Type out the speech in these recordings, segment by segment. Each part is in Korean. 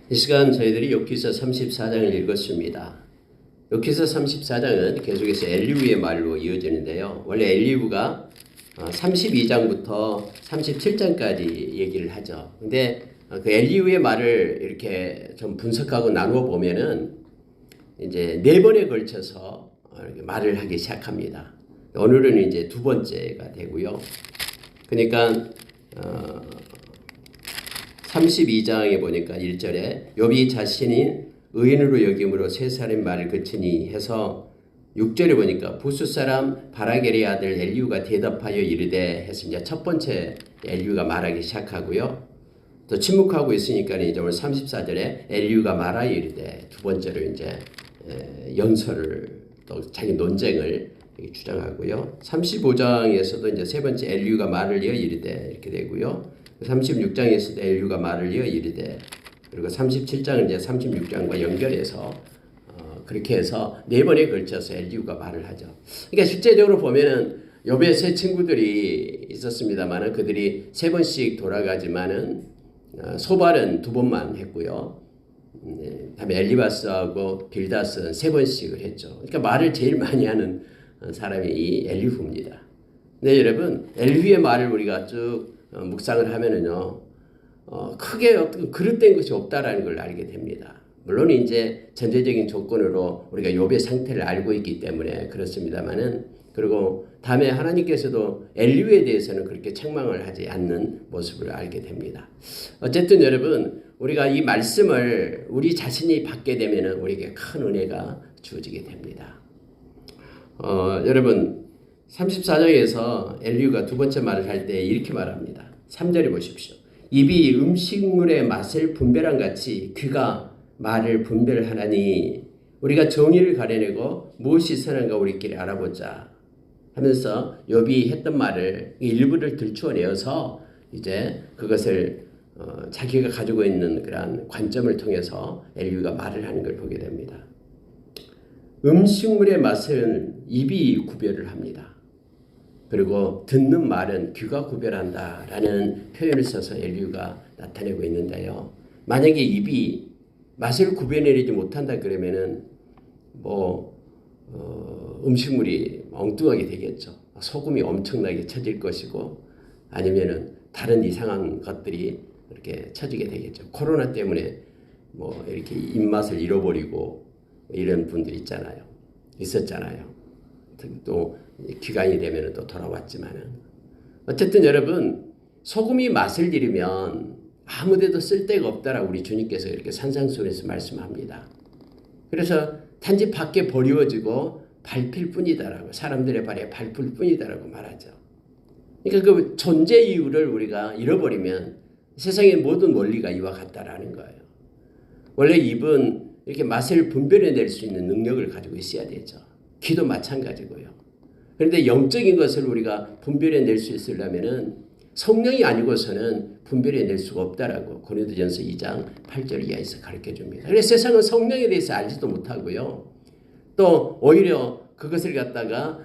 이 시간 저희들이 욥기서 34장을 읽었습니다. 욥기서 34장은 계속해서 엘리후의 말로 이어지는데요. 원래 엘리후가 32장부터 37장까지 얘기를 하죠. 근데 그 엘리후의 말을 이렇게 좀 분석하고 나누어 보면은 이제 4번에 걸쳐서 이렇게 말을 하기 시작합니다. 오늘은 이제 두 번째가 되고요. 그러니까 32장에 보니까 1절에 욥이 자신이 의인으로 여김으로 세 사람의 말을 그치니 해서 6절에 보니까 부스 사람 바라겔의 아들 엘리후가 대답하여 이르되 해서 이제 첫 번째 엘리후가 말하기 시작하고요. 또 침묵하고 있으니까 이제 오늘 34절에 엘리후가 말하여 이르되 두 번째로 이제 연설을 또 자기 논쟁을 주장하고요. 35장에서도 이제 세 번째 엘리후가 말을 이어 이르되 이렇게 되고요. 36장에서도 엘리후가 말을 이어 이르되 그리고 37장은 이제 36장과 연결해서 그렇게 해서 4번에 걸쳐서 엘리후가 말을 하죠. 그러니까 실제적으로 보면은 욥의 세 친구들이 있었습니다만은 그들이 3번씩 돌아가지만은 소발은 2번만 했고요. 다음에 엘리바스하고 빌다스는 3번씩을 했죠. 그러니까 말을 제일 많이 하는 사람이 이 엘리후입니다. 네, 여러분, 엘리후의 말을 우리가 쭉 묵상을 하면은요, 크게 어떤 그릇된 것이 없다라는 걸 알게 됩니다. 물론 이제 전제적인 조건으로 우리가 욥의 상태를 알고 있기 때문에 그렇습니다만은 그리고 다음에 하나님께서도 엘리후에 대해서는 그렇게 책망을 하지 않는 모습을 알게 됩니다. 어쨌든 여러분, 우리가 이 말씀을 우리 자신이 받게 되면은 우리에게 큰 은혜가 주어지게 됩니다. 여러분 34장에서 엘리후가 두 번째 말을 할 때 이렇게 말합니다. 3절에 보십시오. 입이 음식물의 맛을 분별한 같이 귀가 말을 분별하나니 우리가 정의를 가려내고 무엇이 선한가 우리끼리 알아보자 하면서 욥이 했던 말을 일부를 들추어내어서 이제 그것을 자기가 가지고 있는 그러한 관점을 통해서 엘리후가 말을 하는 걸 보게 됩니다. 음식물의 맛은 입이 구별을 합니다. 그리고 듣는 말은 귀가 구별한다라는 표현을 써서 엘리후가 나타내고 있는데요. 만약에 입이 맛을 구별해내지 못한다 그러면은 음식물이 엉뚱하게 되겠죠. 소금이 엄청나게 쳐질 것이고 아니면은 다른 이상한 것들이 이렇게 쳐지게 되겠죠. 코로나 때문에 이렇게 입맛을 잃어버리고 이런 분들 있었잖아요. 또 기간이 되면 또 돌아왔지만은 어쨌든 여러분 소금이 맛을 잃으면 아무데도 쓸데가 없다라고 우리 주님께서 이렇게 산상수훈에서 말씀합니다. 그래서 단지 밖에 버리워지고 밟힐 뿐이다라고 사람들의 발에 밟힐 뿐이다라고 말하죠. 그러니까 그 존재 이유를 우리가 잃어버리면 세상의 모든 원리가 이와 같다라는 거예요. 원래 입은 이렇게 맛을 분별해낼 수 있는 능력을 가지고 있어야 되죠. 귀도 마찬가지고요. 그런데 영적인 것을 우리가 분별해낼 수 있으려면은 성령이 아니고서는 분별해낼 수가 없다라고 고린도전서 2장 8절 이하에서 가르쳐줍니다. 그래서 세상은 성령에 대해서 알지도 못하고요. 또 오히려 그것을 갖다가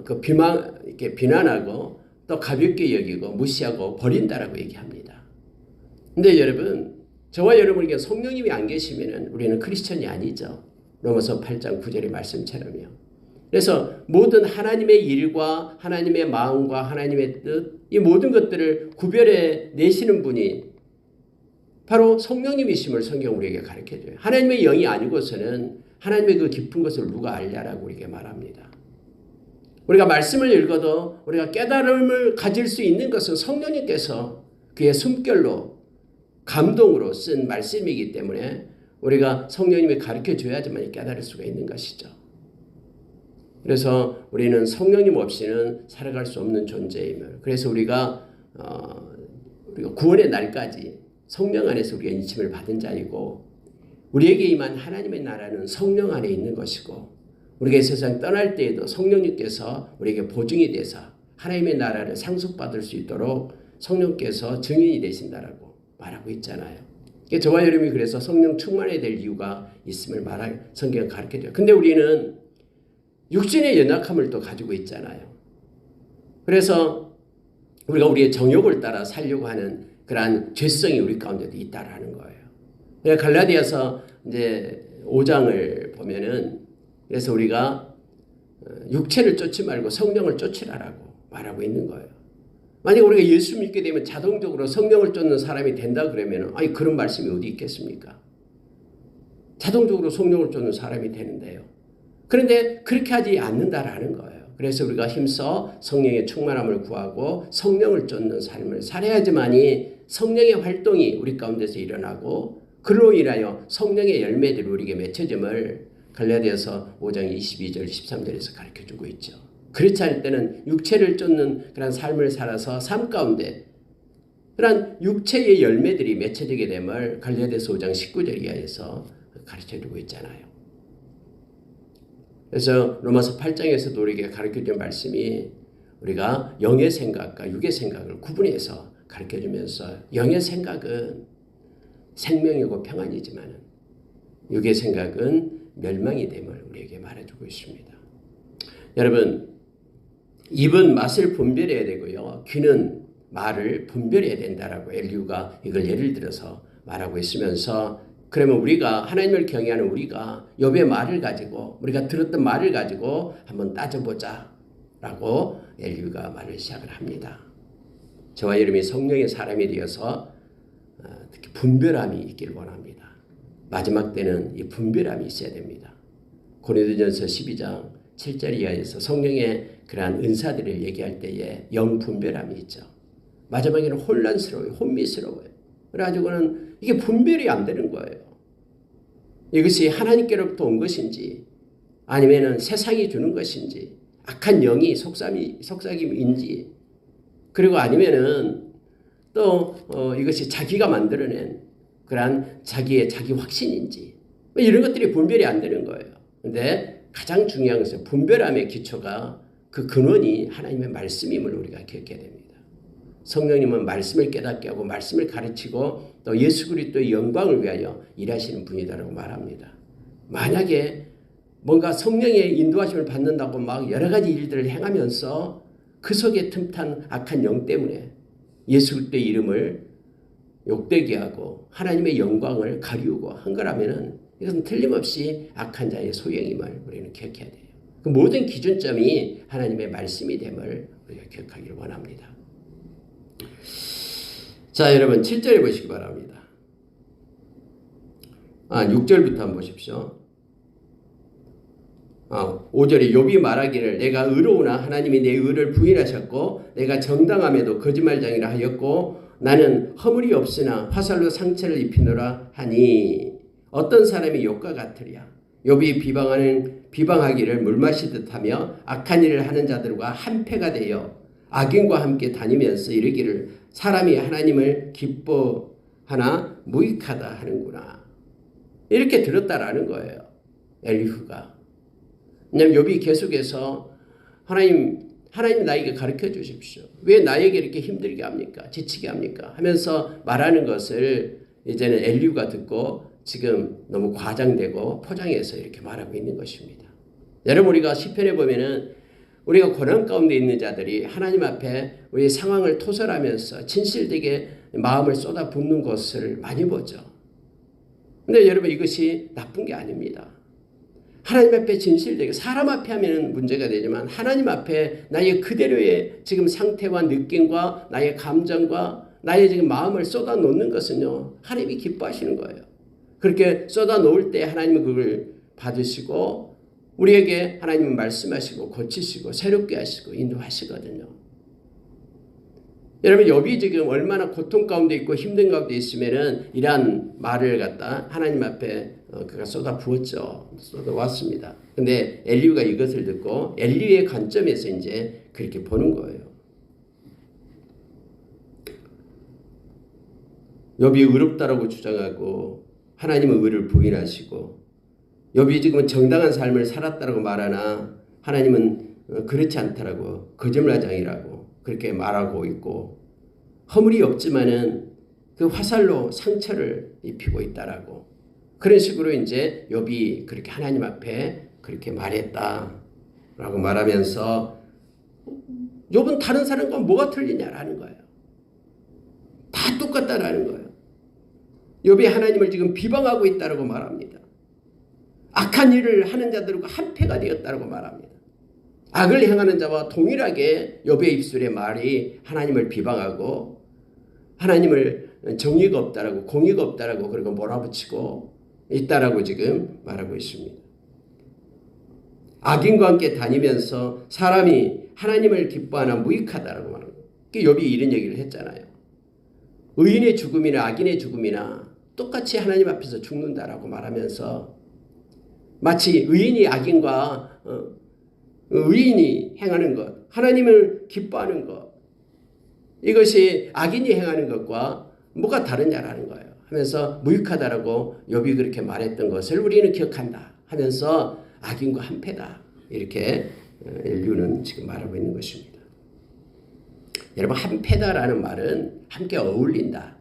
이렇게 비난하고 또 가볍게 여기고 무시하고 버린다라고 얘기합니다. 근데 여러분, 저와 여러분에게 성령님이 안 계시면은 우리는 크리스천이 아니죠. 로마서 8장 9절의 말씀처럼요. 그래서 모든 하나님의 일과 하나님의 마음과 하나님의 뜻, 이 모든 것들을 구별해 내시는 분이 바로 성령님이심을 성경 우리에게 가르쳐줘요. 하나님의 영이 아니고서는 하나님의 그 깊은 것을 누가 알냐라고 우리에게 말합니다. 우리가 말씀을 읽어도 우리가 깨달음을 가질 수 있는 것은 성령님께서 그의 숨결로 감동으로 쓴 말씀이기 때문에 우리가 성령님이 가르쳐줘야지만 깨달을 수가 있는 것이죠. 그래서 우리는 성령님 없이는 살아갈 수 없는 존재임을. 그래서 우리가 구원의 날까지 성령 안에서 우리가 인침을 받은 자이고 우리에게 임한 하나님의 나라는 성령 안에 있는 것이고 우리가 세상 떠날 때에도 성령님께서 우리에게 보증이 돼서 하나님의 나라를 상속받을 수 있도록 성령께서 증인이 되신다라고 말하고 있잖아요. 저와 여러분이 그래서 성령 충만해야 될 이유가 있음을 성경을 가르쳐줘요. 근데 우리는 육신의 연약함을 또 가지고 있잖아요. 그래서 우리가 우리의 정욕을 따라 살려고 하는 그러한 죄성이 우리 가운데도 있다라는 거예요. 갈라디아서 이제 5장을 보면은 그래서 우리가 육체를 쫓지 말고 성령을 쫓으라라고 말하고 있는 거예요. 만약 우리가 예수 믿게 되면 자동적으로 성령을 쫓는 사람이 된다 그러면 아니 그런 말씀이 어디 있겠습니까? 자동적으로 성령을 쫓는 사람이 되는데요. 그런데 그렇게 하지 않는다라는 거예요. 그래서 우리가 힘써 성령의 충만함을 구하고 성령을 쫓는 삶을 살아야지만이 성령의 활동이 우리 가운데서 일어나고 그로 인하여 성령의 열매들이 우리에게 맺혀짐을 갈라디아서 5장 22절 13절에서 가르쳐주고 있죠. 그렇지 않을 때는 육체를 쫓는 그런 삶을 살아서 삶 가운데 그런 육체의 열매들이 맺혀지게 됨을 갈라디아서 5장 19절 이하에서 가르쳐주고 있잖아요. 그래서 로마서 8장에서도 우리에게 가르쳐준 말씀이 우리가 영의 생각과 육의 생각을 구분해서 가르쳐주면서 영의 생각은 생명이고 평안이지만 육의 생각은 멸망이 됨을 우리에게 말해주고 있습니다. 여러분, 입은 맛을 분별해야 되고요. 귀는 말을 분별해야 된다라고 엘리후가 이걸 예를 들어서 말하고 있으면서 그러면 우리가 하나님을 경외하는 우리가 욥의 말을 가지고 우리가 들었던 말을 가지고 한번 따져보자라고 엘리후가 말을 시작을 합니다. 저와 여러분이 성령의 사람이 되어서 특히 분별함이 있기를 원합니다. 마지막 때는 이 분별함이 있어야 됩니다. 고린도전서 12장 7절 이하에서 성령의 그러한 은사들을 얘기할 때에 영분별함이 있죠. 마지막에는 혼란스러워요. 혼미스러워요. 그래가지고는 이게 분별이 안 되는 거예요. 이것이 하나님께로부터 온 것인지 아니면은 세상이 주는 것인지 악한 영이 속삭임인지 그리고 아니면은 또 이것이 자기가 만들어낸 그러한 자기 확신인지 이런 것들이 분별이 안 되는 거예요. 근데 가장 중요한 것은 분별함의 기초가 그 근원이 하나님의 말씀임을 우리가 기억해야 됩니다. 성령님은 말씀을 깨닫게 하고 말씀을 가르치고 또 예수 그리스도의 영광을 위하여 일하시는 분이다라고 말합니다. 만약에 뭔가 성령의 인도하심을 받는다고 막 여러 가지 일들을 행하면서 그 속에 틈탄 악한 영 때문에 예수 그리스도의 이름을 욕되게 하고 하나님의 영광을 가리우고 한 거라면은 이것은 틀림없이 악한 자의 소행임을 우리는 기억해야 돼요. 그 모든 기준점이 하나님의 말씀이 됨을 우리가 기억하기를 원합니다. 자, 여러분 7절에 보시기 바랍니다. 6절부터 한번 보십시오. 5절에 욥이 말하기를 내가 의로우나 하나님이 내 의를 부인하셨고 내가 정당함에도 거짓말장이라 하였고 나는 허물이 없으나 화살로 상처를 입히노라 하니 어떤 사람이 욥과 같으랴. 욥이 비방하기를 물 마시듯 하며 악한 일을 하는 자들과 한패가 되어 악인과 함께 다니면서 이르기를 사람이 하나님을 기뻐하나 무익하다 하는구나. 이렇게 들었다라는 거예요. 엘리후가. 왜냐하면 욥이 계속해서 하나님 나에게 가르쳐 주십시오. 왜 나에게 이렇게 힘들게 합니까? 지치게 합니까? 하면서 말하는 것을 이제는 엘리후가 듣고 지금 너무 과장되고 포장해서 이렇게 말하고 있는 것입니다. 여러분 우리가 시편에 보면은 우리가 고난 가운데 있는 자들이 하나님 앞에 우리 상황을 토설하면서 진실되게 마음을 쏟아붓는 것을 많이 보죠. 근데 여러분 이것이 나쁜 게 아닙니다. 하나님 앞에 진실되게 사람 앞에 하면 문제가 되지만 하나님 앞에 나의 그대로의 지금 상태와 느낌과 나의 감정과 나의 지금 마음을 쏟아놓는 것은요 하나님이 기뻐하시는 거예요. 그렇게 쏟아놓을 때 하나님은 그걸 받으시고 우리에게 하나님은 말씀하시고 고치시고 새롭게 하시고 인도하시거든요. 여러분 욥이 지금 얼마나 고통 가운데 있고 힘든 가운데 있으면은 이러한 말을 갖다 하나님 앞에 그가 쏟아 부었죠. 쏟아 왔습니다. 근데 엘리후가 이것을 듣고 엘리후의 관점에서 이제 그렇게 보는 거예요. 욥이 의롭다라고 주장하고 하나님은 의를 부인하시고 욥이 지금 정당한 삶을 살았다라고 말하나 하나님은 그렇지 않다라고 거짓말장이라고 그렇게 말하고 있고 허물이 없지만은 그 화살로 상처를 입히고 있다라고 그런 식으로 이제 욥이 그렇게 하나님 앞에 그렇게 말했다라고 말하면서 욥은 다른 사람과 뭐가 틀리냐라는 거예요. 다 똑같다라는 거예요. 욥이 하나님을 지금 비방하고 있다고 말합니다. 악한 일을 하는 자들과 한패가 되었다고 말합니다. 악을 행하는 자와 동일하게 욥의 입술의 말이 하나님을 비방하고 하나님을 정의가 없다라고 공의가 없다라고 그리고 몰아붙이고 있다라고 지금 말하고 있습니다. 악인과 함께 다니면서 사람이 하나님을 기뻐하나 무익하다라고 말합니다. 욥이 이런 얘기를 했잖아요. 의인의 죽음이나 악인의 죽음이나 똑같이 하나님 앞에서 죽는다라고 말하면서 마치 의인이 악인과 의인이 행하는 것, 하나님을 기뻐하는 것, 이것이 악인이 행하는 것과 뭐가 다르냐라는 거예요. 하면서 무익하다라고 욥이 그렇게 말했던 것을 우리는 기억한다 하면서 악인과 한패다 이렇게 인류는 지금 말하고 있는 것입니다. 여러분, 한패다라는 말은 함께 어울린다,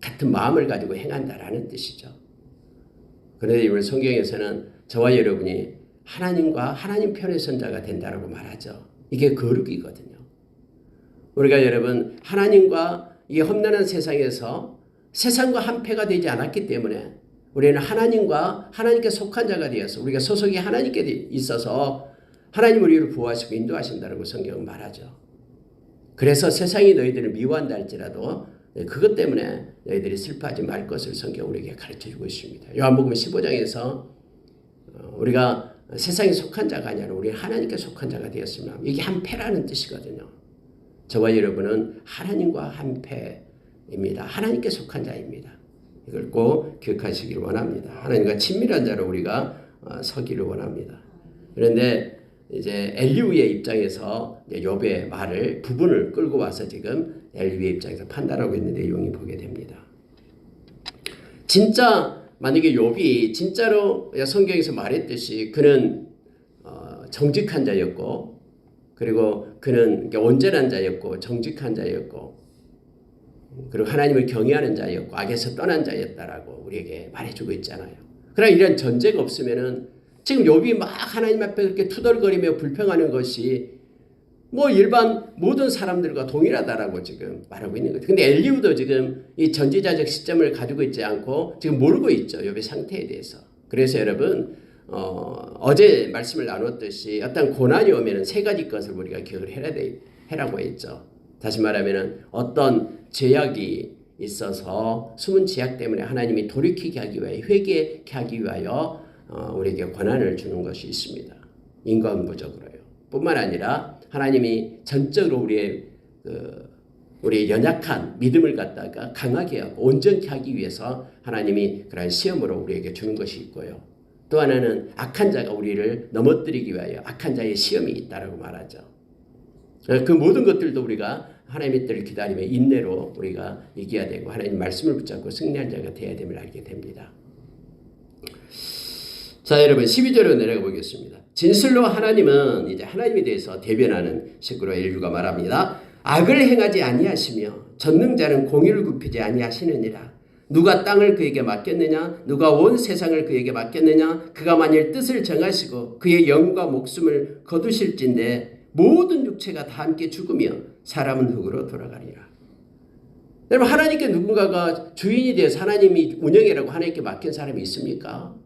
같은 마음을 가지고 행한다라는 뜻이죠. 그런데 이번 성경에서는 저와 여러분이 하나님과 하나님 편에 선 자가 된다라고 말하죠. 이게 거룩이거든요. 우리가 여러분 하나님과 이 험난한 세상에서 세상과 한패가 되지 않았기 때문에 우리는 하나님과 하나님께 속한 자가 되어서 우리가 소속이 하나님께 있어서 하나님 우리를 구하시고 인도하신다고 성경은 말하죠. 그래서 세상이 너희들을 미워한다 할지라도 그것 때문에 너희들이 슬퍼하지 말 것을 성경 우리에게 가르쳐주고 있습니다. 요한복음 15장에서 우리가 세상에 속한 자가 아니라 우리 하나님께 속한 자가 되었으면 이게 한패라는 뜻이거든요. 저와 여러분은 하나님과 한패입니다. 하나님께 속한 자입니다. 이걸 꼭 기억하시기를 원합니다. 하나님과 친밀한 자로 우리가 서기를 원합니다. 그런데 이제 엘리후의 입장에서 욥의 말을 부분을 끌고 와서 지금 엘리후의 입장에서 판단하고 있는 내용이 보게 됩니다. 진짜 만약에 욥이 진짜로 성경에서 말했듯이 그는 정직한 자였고 그리고 그는 온전한 자였고 정직한 자였고 그리고 하나님을 경외하는 자였고 악에서 떠난 자였다라고 우리에게 말해주고 있잖아요. 그러나 이런 전제가 없으면은 지금 욥이 막 하나님 앞에 그렇게 투덜거리며 불평하는 것이 뭐 일반 모든 사람들과 동일하다라고 지금 말하고 있는 거죠. 근데 엘리후도 지금 이 전지자적 시점을 가지고 있지 않고 지금 모르고 있죠. 욥의 상태에 대해서. 그래서 여러분 어제 말씀을 나눴듯이 어떤 고난이 오면은 세 가지 것을 우리가 기억을 해라고 했죠. 다시 말하면은 어떤 제약이 있어서 숨은 제약 때문에 하나님이 돌이키게 하기 위하여 회개하게 하기 위하여 우리에게 권한을 주는 것이 있습니다. 인과응보적으로요. 뿐만 아니라 하나님이 전적으로 우리의 연약한 믿음을 갖다가 강하게 하고 온전케 하기 위해서 하나님이 그러한 시험으로 우리에게 주는 것이 있고요. 또 하나는 악한 자가 우리를 넘어뜨리기 위하여 악한 자의 시험이 있다라고 말하죠. 그 모든 것들도 우리가 하나님의 뜻을 기다리며 인내로 우리가 이겨야 되고 하나님 말씀을 붙잡고 승리한 자가 되어야 됨을 알게 됩니다. 자, 여러분 12절로 내려가 보겠습니다. 진실로 하나님은 이제 하나님에 대해서 대변하는 식으로 엘리후가 말합니다. 악을 행하지 아니하시며 전능자는 공의를 굽히지 아니하시느니라. 누가 땅을 그에게 맡겼느냐? 누가 온 세상을 그에게 맡겼느냐? 그가 만일 뜻을 정하시고 그의 영과 목숨을 거두실진데 모든 육체가 다 함께 죽으며 사람은 흙으로 돌아가리라. 여러분 하나님께 누군가가 주인이 되어서 하나님이 운영이라고 하나님께 맡긴 사람이 있습니까?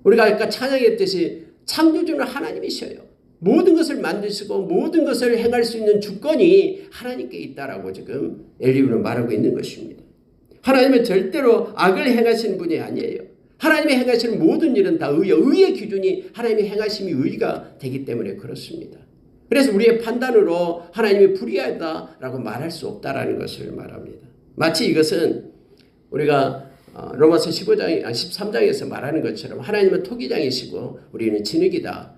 우리가 아까 찬양했듯이 창조주는 하나님이셔요. 모든 것을 만드시고 모든 것을 행할 수 있는 주권이 하나님께 있다라고 지금 엘리후는 말하고 있는 것입니다. 하나님은 절대로 악을 행하시는 분이 아니에요. 하나님이 행하시는 모든 일은 다 의의 기준이 하나님이 행하심이 의가 되기 때문에 그렇습니다. 그래서 우리의 판단으로 하나님이 불의하다라고 말할 수 없다라는 것을 말합니다. 마치 이것은 우리가 로마서 13장에서 말하는 것처럼 하나님은 토기장이시고 우리는 진흙이다.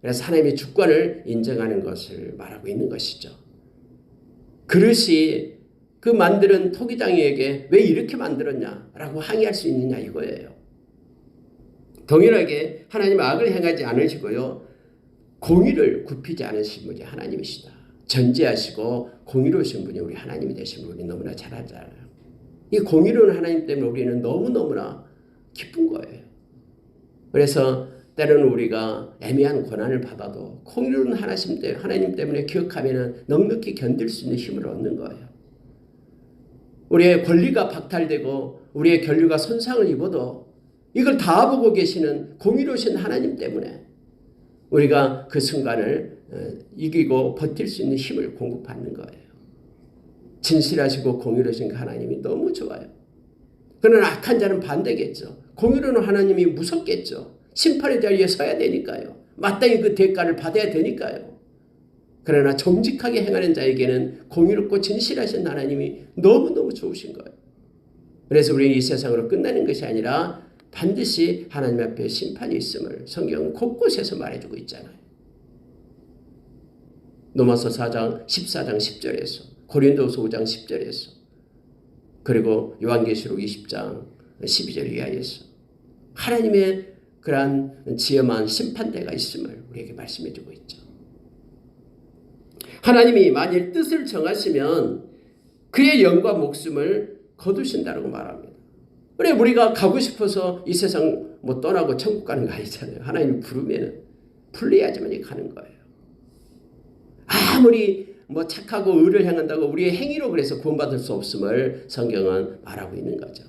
그래서 하나님의 주권을 인정하는 것을 말하고 있는 것이죠. 그릇이 그 만드는 토기장이에게 왜 이렇게 만들었냐라고 항의할 수 있느냐 이거예요. 동일하게 하나님은 악을 행하지 않으시고요. 공의를 굽히지 않으신 분이 하나님이시다. 전지하시고 공의로우신 분이 우리 하나님이 되신 분이 너무나 잘 알잖아요. 이 공의로운 하나님 때문에 우리는 너무너무나 기쁜 거예요. 그래서 때로는 우리가 애매한 고난을 받아도 공의로운 하나님 때문에 기억하면 넉넉히 견딜 수 있는 힘을 얻는 거예요. 우리의 권리가 박탈되고 우리의 견류가 손상을 입어도 이걸 다 보고 계시는 공의로우신 하나님 때문에 우리가 그 순간을 이기고 버틸 수 있는 힘을 공급받는 거예요. 진실하시고 공의로우신 하나님이 너무 좋아요. 그러나 악한 자는 반대겠죠. 공의로운 하나님이 무섭겠죠. 심판의 자리에 서야 되니까요. 마땅히 그 대가를 받아야 되니까요. 그러나 정직하게 행하는 자에게는 공의롭고 진실하신 하나님이 너무너무 좋으신 거예요. 그래서 우리는 이 세상으로 끝나는 것이 아니라 반드시 하나님 앞에 심판이 있음을 성경은 곳곳에서 말해주고 있잖아요. 로마서 4장 14장 10절에서 고린도서 5장 10절에서 그리고 요한계시록 20장 12절 이하에서 하나님의 그러한 지엄한 심판대가 있음을 우리에게 말씀해주고 있죠. 하나님이 만일 뜻을 정하시면 그의 영과 목숨을 거두신다고 말합니다. 그래 우리가 가고 싶어서 이 세상 떠나고 천국 가는 거 아니잖아요. 하나님이 부르면 불리하지만 가는 거예요. 아무리 착하고 의를 행한다고 우리의 행위로 그래서 구원받을 수 없음을 성경은 말하고 있는 거죠.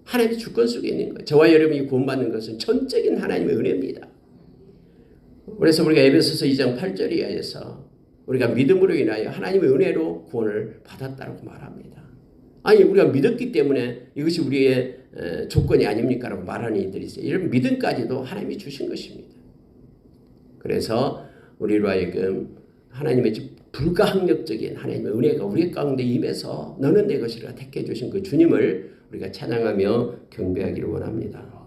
하나님의 주권 속에 있는 거예요. 저와 여러분이 구원받는 것은 전적인 하나님의 은혜입니다. 그래서 우리가 에베소서 2장 8절 이하에서 우리가 믿음으로 인하여 하나님의 은혜로 구원을 받았다고 말합니다. 아니 우리가 믿었기 때문에 이것이 우리의 조건이 아닙니까? 라고 말하는 이들이 있어요. 이런 믿음까지도 하나님이 주신 것입니다. 그래서 우리로 하여금 하나님의 불가항력적인 하나님의 은혜가 우리 가운데 임해서 너는 내 것이라 택해 주신 그 주님을 우리가 찬양하며 경배하기를 원합니다.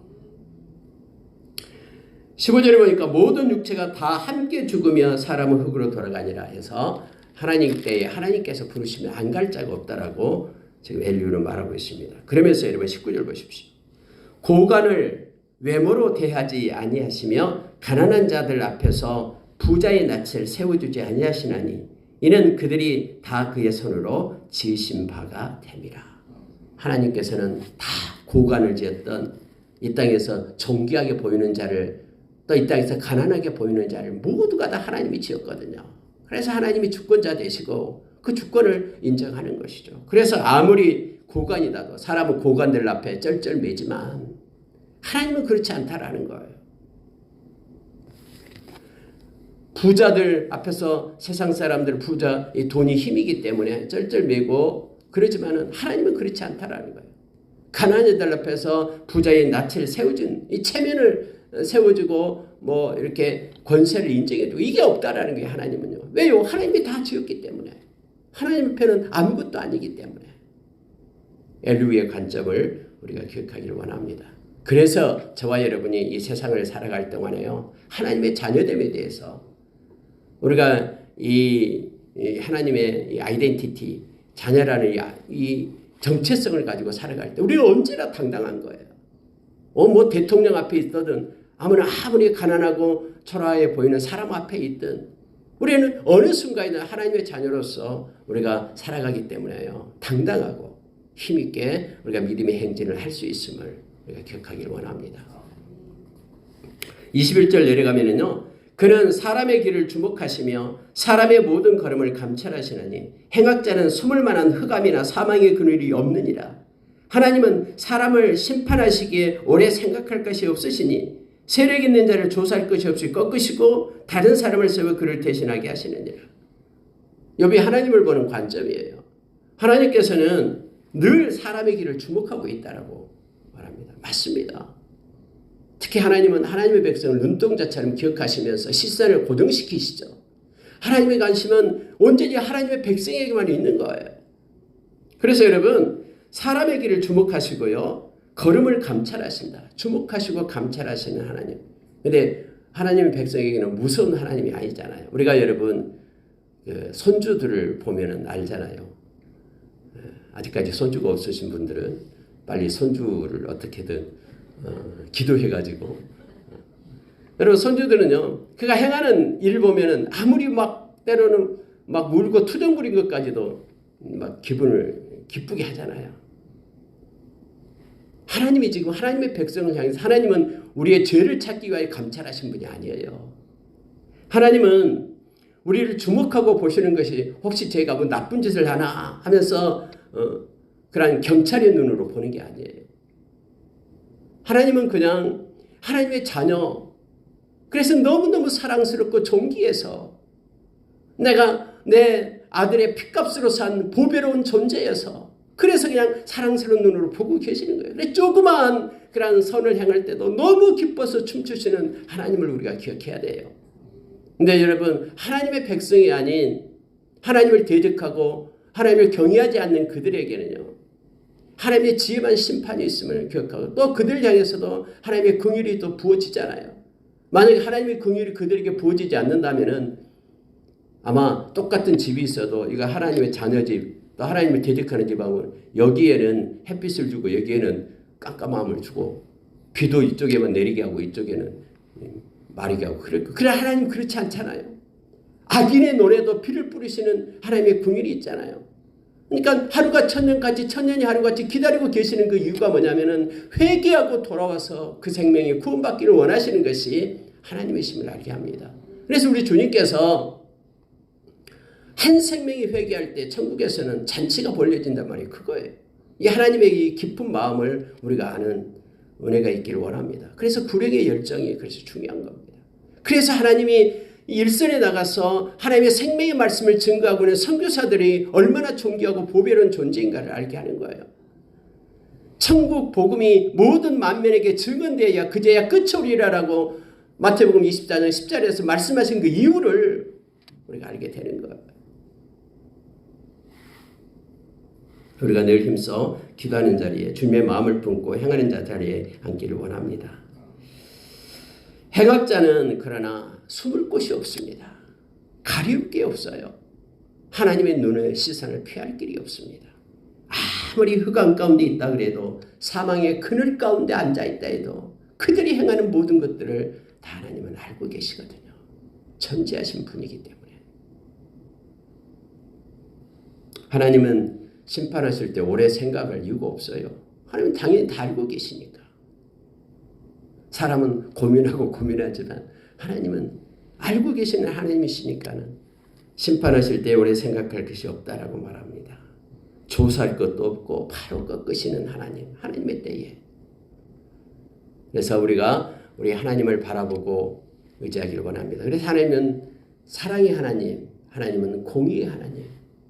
15절에 보니까 모든 육체가 다 함께 죽으며 사람은 흙으로 돌아가니라 해서 하나님 때에 하나님께서 부르시면 안 갈 자가 없다라고 지금 엘리야는 말하고 있습니다. 그러면서 여러분 19절 보십시오. 고관을 외모로 대하지 아니하시며 가난한 자들 앞에서 부자의 낯을 세워주지 아니하시나니 이는 그들이 다 그의 손으로 지으신 바가 됨이라. 하나님께서는 다 고관을 지었던 이 땅에서 존귀하게 보이는 자를 또 이 땅에서 가난하게 보이는 자를 모두가 다 하나님이 지었거든요. 그래서 하나님이 주권자 되시고 그 주권을 인정하는 것이죠. 그래서 아무리 고관이라도 사람은 고관들 앞에 쩔쩔매지만 하나님은 그렇지 않다라는 거예요. 부자들 앞에서 세상 사람들 부자 이 돈이 힘이기 때문에 쩔쩔매고 그러지만은 하나님은 그렇지 않다라는 거예요. 가난한 자들 앞에서 부자의 낯을 세워준 이 체면을 세워주고 이렇게 권세를 인정해주고 이게 없다라는 거예요. 하나님은요. 왜요? 하나님이 다 지었기 때문에. 하나님 편은 아무것도 아니기 때문에. 엘리야의 관점을 우리가 기억하기를 원합니다. 그래서 저와 여러분이 이 세상을 살아갈 동안에요. 하나님의 자녀됨에 대해서 우리가 이 하나님의 이 아이덴티티, 자녀라는 이 정체성을 가지고 살아갈 때 우리는 언제나 당당한 거예요. 대통령 앞에 있거든 아무리 가난하고 초라해 보이는 사람 앞에 있든 우리는 어느 순간이나 하나님의 자녀로서 우리가 살아가기 때문에요. 당당하고 힘있게 우리가 믿음의 행진을 할 수 있음을 우리가 기억하기를 원합니다. 21절 내려가면은요. 그는 사람의 길을 주목하시며 사람의 모든 걸음을 감찰하시나니 행악자는 숨을 만한 흑암이나 사망의 그늘이 없느니라. 하나님은 사람을 심판하시기에 오래 생각할 것이 없으시니 세력 있는 자를 조사할 것이 없이 꺾으시고 다른 사람을 세워 그를 대신하게 하시느니라. 욥이 하나님을 보는 관점이에요. 하나님께서는 늘 사람의 길을 주목하고 있다라고 말합니다. 맞습니다. 특히 하나님은 하나님의 백성을 눈동자처럼 기억하시면서 시선을 고정시키시죠. 하나님의 관심은 온전히 하나님의 백성에게만 있는 거예요. 그래서 여러분 사람의 길을 주목하시고요. 걸음을 감찰하신다. 주목하시고 감찰하시는 하나님. 근데 하나님의 백성에게는 무서운 하나님이 아니잖아요. 우리가 여러분 손주들을 보면은 알잖아요. 아직까지 손주가 없으신 분들은 빨리 손주를 어떻게든 기도해가지고 여러분 손주들은요. 그가 행하는 일을 보면은 아무리 때로는 울고 투정 부린 것까지도 기분을 기쁘게 하잖아요. 하나님이 지금 하나님의 백성을 향해서 하나님은 우리의 죄를 찾기 위하여 감찰하신 분이 아니에요. 하나님은 우리를 주목하고 보시는 것이 혹시 제가 나쁜 짓을 하나 하면서 그런 경찰의 눈으로 보는 게 아니에요. 하나님은 그냥 하나님의 자녀, 그래서 너무너무 사랑스럽고 존귀해서 내가 내 아들의 핏값으로 산 보배로운 존재여서 그래서 그냥 사랑스러운 눈으로 보고 계시는 거예요. 그래서 조그마한 그런 선을 행할 때도 너무 기뻐서 춤추시는 하나님을 우리가 기억해야 돼요. 근데 여러분, 하나님의 백성이 아닌 하나님을 대적하고 하나님을 경외하지 않는 그들에게는요, 하나님의 지혜만 심판이 있음을 기억하고 또 그들 향해서도 하나님의 긍휼이 또 부어지잖아요. 만약에 하나님의 긍휼이 그들에게 부어지지 않는다면은 아마 똑같은 집이 있어도 이거 하나님의 자녀 집, 또 하나님을 대적하는 집하고는 여기에는 햇빛을 주고 여기에는 깜깜함을 주고 비도 이쪽에만 내리게 하고 이쪽에는 마르게 하고 그래 하나님 그렇지 않잖아요. 악인의 논에도 피를 뿌리시는 하나님의 긍휼이 있잖아요. 그러니까 하루가 천년같이 천년이 하루같이 기다리고 계시는 그 이유가 뭐냐면은 회개하고 돌아와서 그 생명이 구원받기를 원하시는 것이 하나님의 심을 알게 합니다. 그래서 우리 주님께서 한 생명이 회개할 때 천국에서는 잔치가 벌려진단 말이 그거예요. 이 하나님의 이 깊은 마음을 우리가 아는 은혜가 있기를 원합니다. 그래서 구령의 열정이 그래서 중요한 겁니다. 그래서 하나님이 일선에 나가서 하나님의 생명의 말씀을 증거하고 있는 선교사들이 얼마나 존귀하고 보배로운 존재인가를 알게 하는 거예요. 천국 복음이 모든 만민에게 증언되어야 그제야 끝이 오리라라고 마태복음 24장 10절에서 말씀하신 그 이유를 우리가 알게 되는 거예요. 우리가 늘 힘써 기도하는 자리에 주님의 마음을 품고 행하는 자리에 앉기를 원합니다. 행악자는 그러나 숨을 곳이 없습니다. 가리울 게 없어요. 하나님의 눈의 시선을 피할 길이 없습니다. 아무리 흑암 가운데 있다 그래도 사망의 그늘 가운데 앉아있다 해도 그들이 행하는 모든 것들을 다 하나님은 알고 계시거든요. 전지하신 분이기 때문에. 하나님은 심판하실 때 오래 생각할 이유가 없어요. 하나님은 당연히 다 알고 계시니까. 사람은 고민하고 고민하지만 하나님은 알고 계시는 하나님이시니까는 심판하실 때 오래 생각할 것이 없다라고 말합니다. 조사할 것도 없고 바로 꺾으시는 하나님의 때에. 그래서 우리가 우리 하나님을 바라보고 의지하기를 원합니다. 그래서 하나님은 사랑의 하나님, 하나님은 공의의 하나님.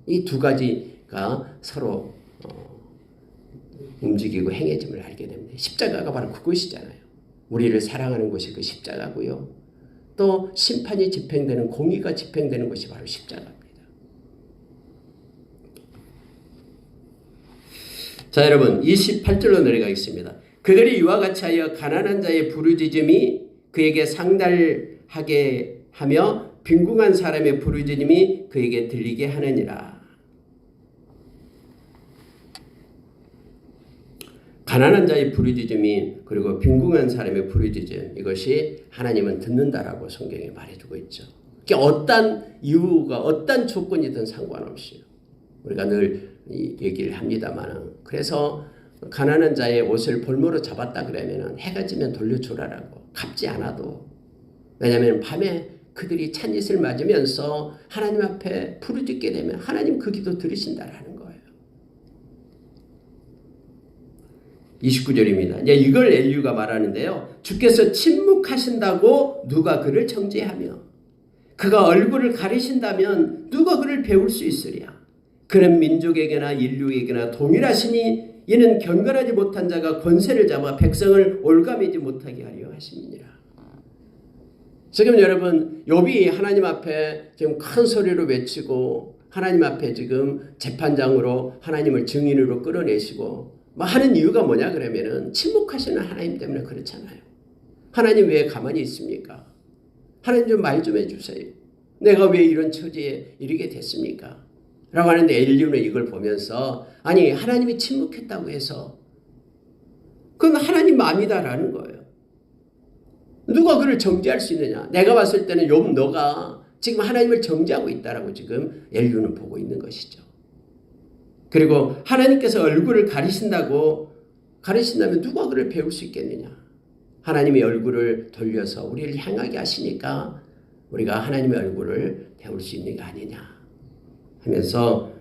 이 두 가지가 서로 움직이고 행해짐을 알게 됩니다. 십자가가 바로 그것이잖아요. 우리를 사랑하는 것이 그 십자가고요. 또 심판이 집행되는 공의가 집행되는 것이 바로 십자가입니다. 자, 여러분 28절로 내려가겠습니다. 그들이 이와 같이 하여 가난한 자의 부르짖음이 그에게 상달하게 하며 빈궁한 사람의 부르짖음이 그에게 들리게 하느니라. 가난한 자의 부르짖음이 그리고 빈궁한 사람의 부르짖음, 이것이 하나님은 듣는다라고 성경에 말해주고 있죠. 그러니까 어떤 이유가 어떤 조건이든 상관없이 우리가 늘 얘기를 합니다만, 그래서 가난한 자의 옷을 볼모로 잡았다 그러면 해가 지면 돌려주라라고, 갚지 않아도. 왜냐하면 밤에 그들이 찬짓을 맞으면서 하나님 앞에 부르짖게 되면 하나님 그 기도 들으신다라는 거예요. 29절입니다. 이제 이걸 엘리야가 말하는데요. 주께서 침묵하신다고 누가 그를 정죄하며 그가 얼굴을 가리신다면 누가 그를 배울 수 있으랴. 그는 민족에게나 인류에게나 동일하시니 이는 경건하지 못한 자가 권세를 잡아 백성을 올가매지 못하게 하려 하심이니라. 지금 여러분 욥이 하나님 앞에 지금 큰 소리로 외치고 하나님 앞에 지금 재판장으로 하나님을 증인으로 끌어내시고 하는 이유가 뭐냐 그러면은 침묵하시는 하나님 때문에 그렇잖아요. 하나님 왜 가만히 있습니까? 하나님 좀 말 좀 해주세요. 내가 왜 이런 처지에 이르게 됐습니까? 라고 하는데 엘리야는 이걸 보면서 아니 하나님이 침묵했다고 해서 그건 하나님 마음이다라는 거예요. 누가 그를 정죄할 수 있느냐? 내가 봤을 때는 욥 너가 지금 하나님을 정죄하고 있다라고 지금 엘리야는 보고 있는 것이죠. 그리고 하나님께서 얼굴을 가리신다면 누가 그를 배울 수 있겠느냐? 하나님의 얼굴을 돌려서 우리를 향하게 하시니까 우리가 하나님의 얼굴을 배울 수 있는 게 아니냐 하면서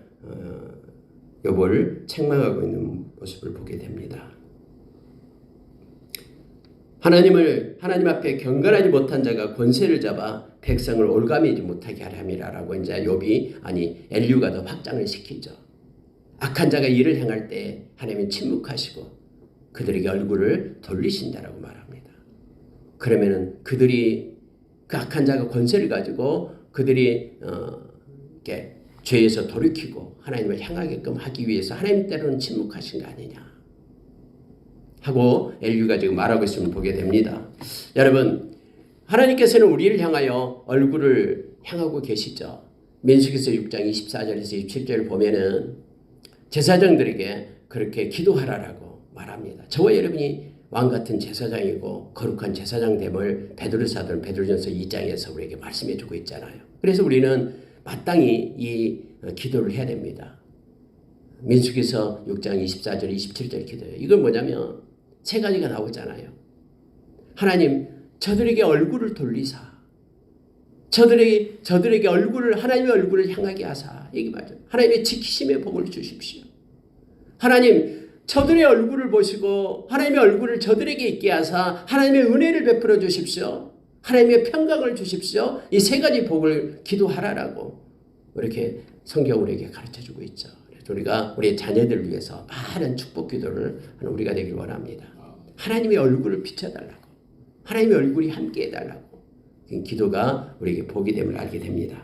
욥을 책망하고 있는 모습을 보게 됩니다. 하나님 앞에 경건하지 못한 자가 권세를 잡아 백성을 올가매지 못하게 하람이라라고 이제 엘리후가 더 확장을 시키죠. 악한 자가 일을 행할 때 하나님은 침묵하시고 그들에게 얼굴을 돌리신다라고 말합니다. 그러면은 그들이 그 악한 자가 권세를 가지고 그들이 이렇게 죄에서 돌이키고 하나님을 향하게끔 하기 위해서 하나님 때로는 침묵하신 거 아니냐 하고 엘리후가 지금 말하고 있음을 보게 됩니다. 여러분, 하나님께서는 우리를 향하여 얼굴을 향하고 계시죠. 민수기서 6장 24절에서 27절을 보면은 제사장들에게 그렇게 기도하라라고 말합니다. 저와 여러분이 왕같은 제사장이고 거룩한 제사장됨을 베드로 사도는 베드로전서 2장에서 우리에게 말씀해 주고 있잖아요. 그래서 우리는 마땅히 이 기도를 해야 됩니다. 민수기서 6장 24절 27절 기도예요. 이건 뭐냐면 세 가지가 나오잖아요. 하나님, 저들에게 얼굴을 돌리사, 저들에게 하나님의 얼굴을 향하게 하사, 이게 맞아요. 하나님의 지키심의 복을 주십시오. 하나님, 저들의 얼굴을 보시고 하나님의 얼굴을 저들에게 있게 하사 하나님의 은혜를 베풀어 주십시오. 하나님의 평강을 주십시오. 이 세 가지 복을 기도하라라고 이렇게 성경 우리에게 가르쳐주고 있죠. 그래서 우리가 우리의 자녀들을 위해서 많은 축복 기도를 하는 우리가 되길 원합니다. 하나님의 얼굴을 비춰달라고, 하나님의 얼굴이 함께 해달라고, 기도가 우리에게 복이 됨을 알게 됩니다.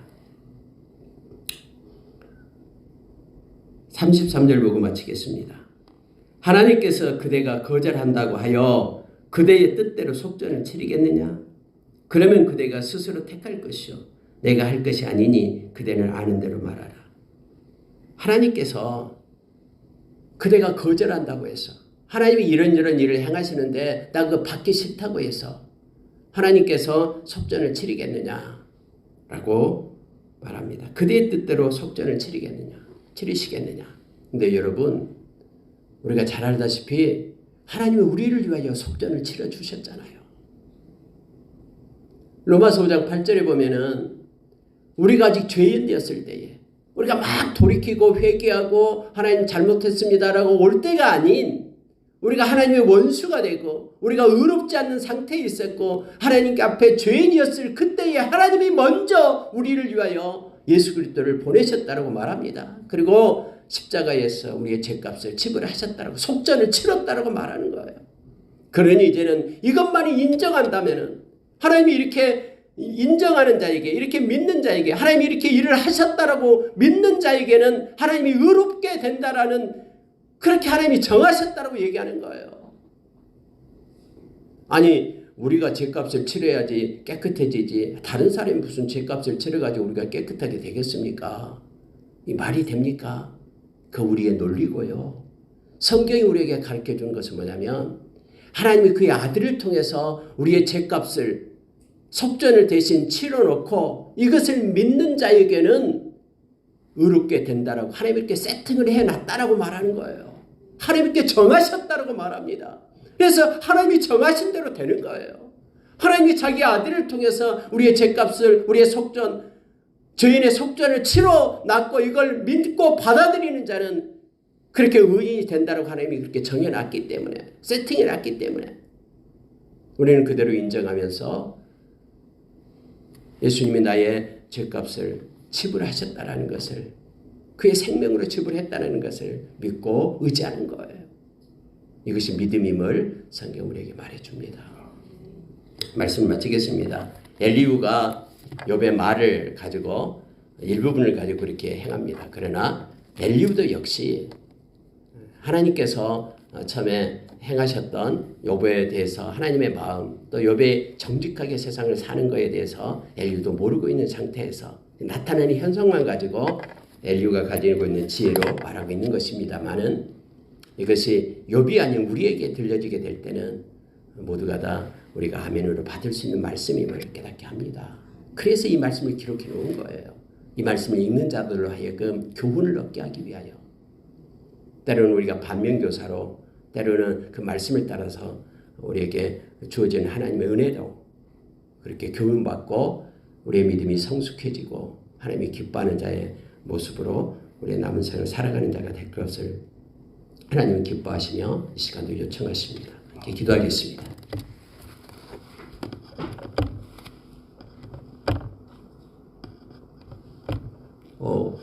33절 보고 마치겠습니다. 하나님께서 그대가 거절한다고 하여 그대의 뜻대로 속전을 치르겠느냐? 그러면 그대가 스스로 택할 것이요 내가 할 것이 아니니 그대는 아는 대로 말하라. 하나님께서 그대가 거절한다고 해서 하나님이 이런저런 일을 행하시는데 나 그거 받기 싫다고 해서 하나님께서 속전을 치르겠느냐라고 말합니다. 그대의 뜻대로 속전을 치르시겠느냐. 근데 여러분, 우리가 잘 알다시피 하나님이 우리를 위하여 속전을 치러주셨잖아요. 로마서 5장 8절에 보면은 우리가 아직 죄인되었을 때에 우리가 막 돌이키고 회개하고 하나님 잘못했습니다라고 올 때가 아닌 우리가 하나님의 원수가 되고 우리가 의롭지 않는 상태에 있었고 하나님 앞에 죄인이었을 그때에 하나님이 먼저 우리를 위하여 예수 그리스도를 보내셨다라고 말합니다. 그리고 십자가에서 우리의 죄값을 지불하셨다라고 속전을 치렀다라고 말하는 거예요. 그러니 이제는 이것만이 인정한다면은 하나님이 이렇게 인정하는 자에게, 이렇게 믿는 자에게, 하나님이 이렇게 일을 하셨다라고 믿는 자에게는 하나님이 의롭게 된다라는, 그렇게 하나님이 정하셨다라고 얘기하는 거예요. 아니, 우리가 죄값을 치러야지 깨끗해지지 다른 사람이 무슨 죄값을 치러가지고 우리가 깨끗하게 되겠습니까? 이 말이 됩니까? 그 우리의 논리고요. 성경이 우리에게 가르쳐준 것은 뭐냐면 하나님이 그의 아들을 통해서 우리의 죄값을 속전을 대신 치러놓고 이것을 믿는 자에게는 의롭게 된다라고 하나님이 이렇게 세팅을 해놨다라고 말하는 거예요. 하나님이 이렇게 정하셨다라고 말합니다. 그래서 하나님이 정하신 대로 되는 거예요. 하나님이 자기 아들을 통해서 우리의 죄값을, 우리의 속전, 죄인의 속전을 치러놨고 이걸 믿고 받아들이는 자는 그렇게 의인이 된다라고 하나님이 그렇게 정해놨기 때문에, 세팅해놨기 때문에 우리는 그대로 인정하면서 예수님이 나의 죄값을 지불하셨다라는 것을, 그의 생명으로 지불했다는 것을 믿고 의지하는 거예요. 이것이 믿음임을 성경 우리에게 말해줍니다. 말씀을 마치겠습니다. 엘리후가 욥의 말을 가지고 일부분을 가지고 그렇게 행합니다. 그러나 엘리후도 역시 하나님께서 처음에 행하셨던 욥에 대해서 하나님의 마음, 또 욥이 정직하게 세상을 사는 것에 대해서 엘리후도 모르고 있는 상태에서 나타나는 현상만 가지고 엘리후가 가지고 있는 지혜로 말하고 있는 것입니다만은 이것이 욥이 아닌 우리에게 들려지게 될 때는 모두가 다 우리가 아멘으로 받을 수 있는 말씀임을 깨닫게 합니다. 그래서 이 말씀을 기록해 놓은 거예요. 이 말씀을 읽는 자들로 하여금 교훈을 얻게 하기 위하여. 때로는 우리가 반면교사로, 때로는 그 말씀을 따라서 우리에게 주어지는 하나님의 은혜로 그렇게 교훈받고 우리의 믿음이 성숙해지고 하나님이 기뻐하는 자의 모습으로 우리의 남은 생을 살아가는 자가 될 것을 하나님은 기뻐하시며 이 시간도 요청하십니다. 함께 기도하겠습니다. 오.